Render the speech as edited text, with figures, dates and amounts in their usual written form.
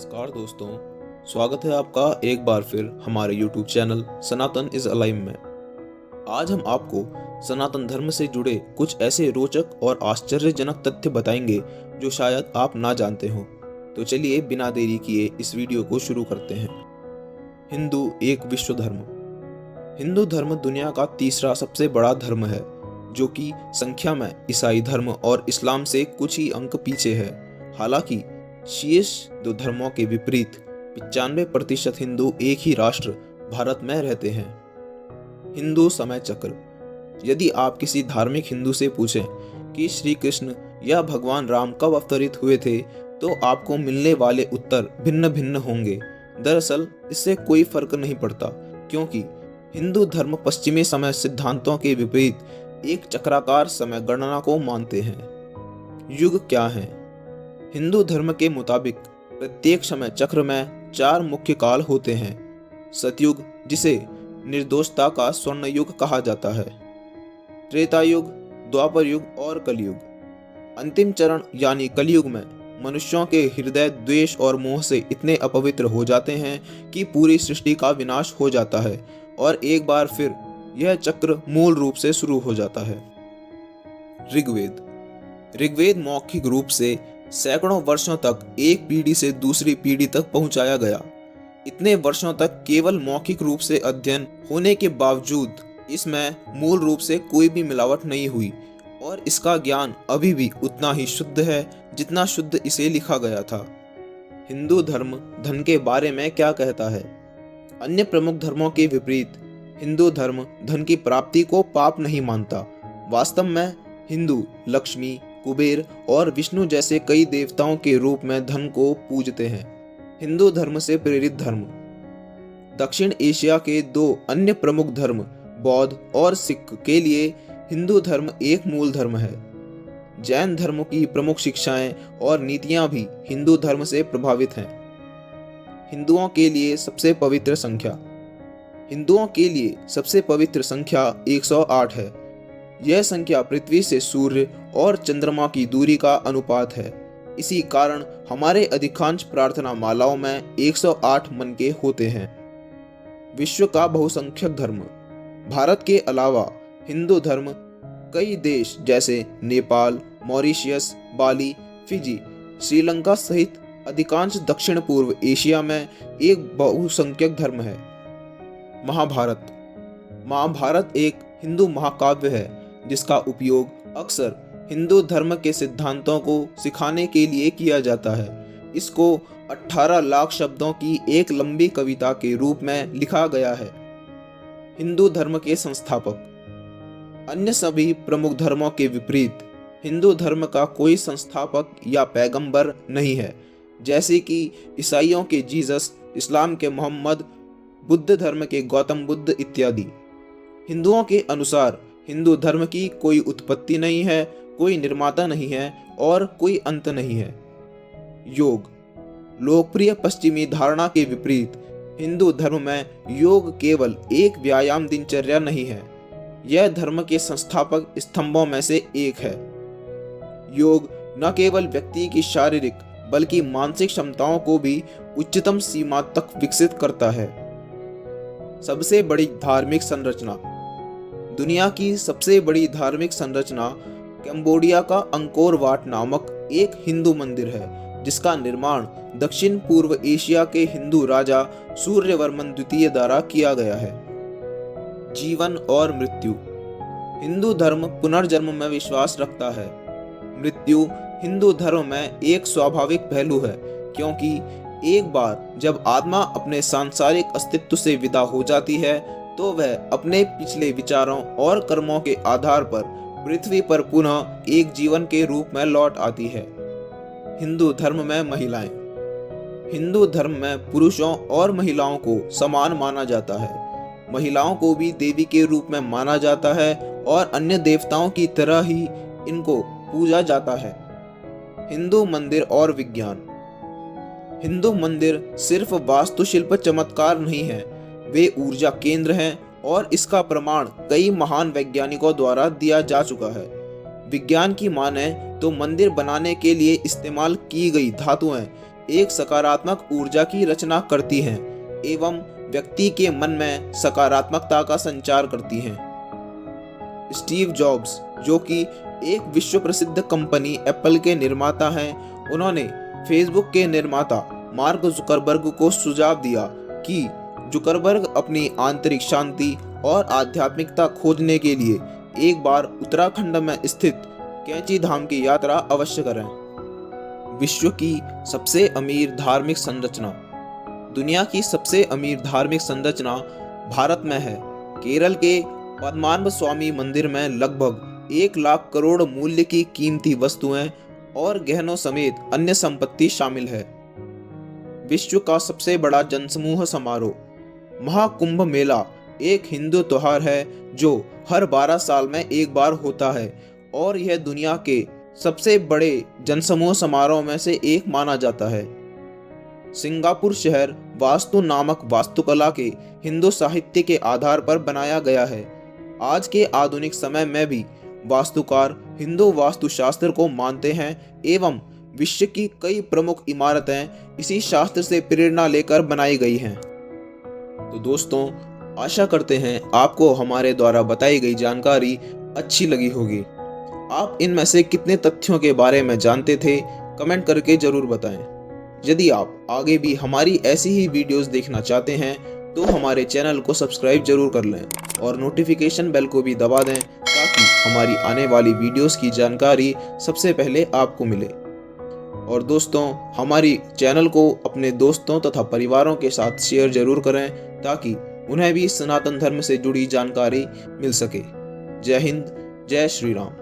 नमस्कार दोस्तों, स्वागत है आपका एक बार फिर हमारे YouTube channel Sanatan is alive में। आज हम आपको सनातन धर्म से जुड़े कुछ ऐसे रोचक और आश्चर्यजनक तथ्य बताएंगे जो शायद आप ना जानते हो। तो चलिए बिना देरी किए इस वीडियो को शुरू करते हैं। हिंदू एक विश्व धर्म। हिंदू धर्म दुनिया का तीसरा सबसे बड़ा धर्म है, जो कि संख्या में ईसाई धर्म और इस्लाम से कुछ ही अंक पीछे है। हालांकि शीर्ष दो धर्मों के विपरीत 95% हिंदू एक ही राष्ट्र भारत में रहते हैं। हिंदू समय चक्र। यदि आप किसी धार्मिक हिंदू से पूछें कि श्री कृष्ण या भगवान राम कब अवतरित हुए थे, तो आपको मिलने वाले उत्तर भिन्न भिन्न होंगे। दरअसल इससे कोई फर्क नहीं पड़ता, क्योंकि हिंदू धर्म पश्चिमी समय सिद्धांतों के विपरीत एक चक्राकार समय गणना को मानते हैं। युग क्या है? हिंदू धर्म के मुताबिक प्रत्येक समय चक्र में 4 मुख्य काल होते हैं। सतयुग, जिसे निर्दोषता का स्वर्ण युग कहा जाता है, त्रेता युग, द्वापर युग और कलयुग। अंतिम चरण यानी कलयुग में मनुष्यों के हृदय द्वेष और मोह से इतने अपवित्र हो जाते हैं कि पूरी सृष्टि का विनाश हो जाता है और एक बार फिर यह चक्र मूल रूप से शुरू हो जाता है। ऋग्वेद मौखिक रूप से सैकड़ों वर्षों तक एक पीढ़ी से दूसरी पीढ़ी तक पहुंचाया गया। इतने वर्षों तक केवल मौखिक रूप से अध्ययन होने के बावजूद इसमें मूल रूप से कोई भी मिलावट नहीं हुई और इसका ज्ञान अभी भी उतना ही शुद्ध है जितना शुद्ध इसे लिखा गया था। हिंदू धर्म धन के बारे में क्या कहता है? अन्य प्रमुख धर्मों के विपरीत हिंदू धर्म धन की प्राप्ति को पाप नहीं मानता। वास्तव में हिंदू लक्ष्मी, कुबेर और विष्णु जैसे कई देवताओं के रूप में धन को पूजते हैं। हिंदू धर्म से प्रेरित धर्म। दक्षिण एशिया के 2 अन्य प्रमुख धर्म बौद्ध और सिख के लिए हिंदू धर्म एक मूल धर्म है। जैन धर्म की प्रमुख शिक्षाएं और नीतियां भी हिंदू धर्म से प्रभावित हैं। हिंदुओं के लिए सबसे पवित्र संख्या। हिंदुओं के लिए सबसे पवित्र संख्या 108 है। यह संख्या पृथ्वी से सूर्य और चंद्रमा की दूरी का अनुपात है। इसी कारण हमारे अधिकांश प्रार्थना मालाओं में 108 मन के होते हैं। विश्व का बहुसंख्यक धर्म। भारत के अलावा हिंदू धर्म कई देश जैसे नेपाल, मॉरिशियस, बाली, फिजी, श्रीलंका सहित अधिकांश दक्षिण पूर्व एशिया में एक बहुसंख्यक धर्म है। महाभारत एक हिंदू महाकाव्य है जिसका उपयोग अक्सर हिंदू धर्म के सिद्धांतों को सिखाने के लिए किया जाता है। इसको 18 लाख शब्दों की एक लंबी कविता के रूप में लिखा गया है। हिंदू धर्म के संस्थापक। अन्य सभी प्रमुख धर्मों के विपरीत हिंदू धर्म का कोई संस्थापक या पैगंबर नहीं है, जैसे कि ईसाइयों के जीसस, इस्लाम के मोहम्मद, बुद्ध धर्म के गौतम बुद्ध इत्यादि। हिंदुओं के अनुसार हिंदू धर्म की कोई उत्पत्ति नहीं है, कोई निर्माता नहीं है और कोई अंत नहीं है। योग। लोकप्रिय पश्चिमी धारणा के विपरीत हिंदू धर्म में योग केवल एक व्यायाम दिनचर्या नहीं है, यह धर्म के संस्थापक स्तंभों में से एक है। योग न केवल व्यक्ति की शारीरिक बल्कि मानसिक क्षमताओं को भी उच्चतम सीमा तक विकसित करता है। सबसे बड़ी धार्मिक संरचना। दुनिया की सबसे बड़ी धार्मिक संरचना कंबोडिया का अंकोर वाट नामक एक हिंदू मंदिर है, जिसका निर्माण दक्षिण पूर्व एशिया के हिंदू राजा सूर्यवर्मन द्वितीय द्वारा किया गया है। जीवन और मृत्यु। हिंदू धर्म पुनर्जन्म में विश्वास रखता है। मृत्यु हिंदू धर्म में एक स्वाभाविक पहलू है, क्योंकि एक बार जब आत्मा अपने सांसारिक अस्तित्व से विदा हो जाती है तो वह अपने पिछले विचारों और कर्मों के आधार पर पृथ्वी पर पुनः एक जीवन के रूप में लौट आती है। हिंदू धर्म में महिलाएं। हिंदू धर्म में पुरुषों और महिलाओं को समान माना जाता है। महिलाओं को भी देवी के रूप में माना जाता है और अन्य देवताओं की तरह ही इनको पूजा जाता है। हिंदू मंदिर और विज्ञान। हिंदू मंदिर सिर्फ वास्तुशिल्प चमत्कार नहीं है, वे ऊर्जा केंद्र हैं और इसका प्रमाण कई महान वैज्ञानिकों द्वारा दिया जा चुका है। विज्ञान की माने तो मंदिर बनाने के लिए इस्तेमाल की गई धातुएं एक सकारात्मक ऊर्जा की रचना करती हैं एवं व्यक्ति के मन में सकारात्मकता का संचार करती हैं। स्टीव जॉब्स, जो कि एक विश्व प्रसिद्ध कंपनी एप्पल के निर्माता हैं, उन्होंने फेसबुक के निर्माता मार्क जुकरबर्ग को सुझाव दिया कि जुकरबर्ग अपनी आंतरिक शांति और आध्यात्मिकता खोजने के लिए एक बार उत्तराखंड में स्थित कैंची धाम की यात्रा अवश्य करें। विश्व की सबसे अमीर धार्मिक संरचना। दुनिया की सबसे अमीर धार्मिक संरचना भारत में है। केरल के पद्मनाभ स्वामी मंदिर में लगभग 1 लाख करोड़ मूल्य की कीमती वस्तुएं और गहनों समेत अन्य संपत्ति शामिल है। विश्व का सबसे बड़ा जनसमूह समारोह। महाकुंभ मेला एक हिंदू त्योहार है जो हर 12 साल में एक बार होता है और यह दुनिया के सबसे बड़े जनसमूह समारोह में से एक माना जाता है। सिंगापुर शहर वास्तु नामक वास्तुकला के हिंदू साहित्य के आधार पर बनाया गया है। आज के आधुनिक समय में भी वास्तुकार हिंदू वास्तुशास्त्र को मानते हैं एवं विश्व की कई प्रमुख इमारतें इसी शास्त्र से प्रेरणा लेकर बनाई गई हैं। तो दोस्तों, आशा करते हैं आपको हमारे द्वारा बताई गई जानकारी अच्छी लगी होगी। आप इनमें से कितने तथ्यों के बारे में जानते थे, कमेंट करके जरूर बताएं। यदि आप आगे भी हमारी ऐसी ही वीडियोस देखना चाहते हैं तो हमारे चैनल को सब्सक्राइब जरूर कर लें और नोटिफिकेशन बेल को भी दबा दें ताकि हमारी आने वाली वीडियोस की जानकारी सबसे पहले आपको मिले। और दोस्तों, हमारी चैनल को अपने दोस्तों तथा परिवारों के साथ शेयर जरूर करें ताकि उन्हें भी सनातन धर्म से जुड़ी जानकारी मिल सके। जय हिंद, जय श्री राम।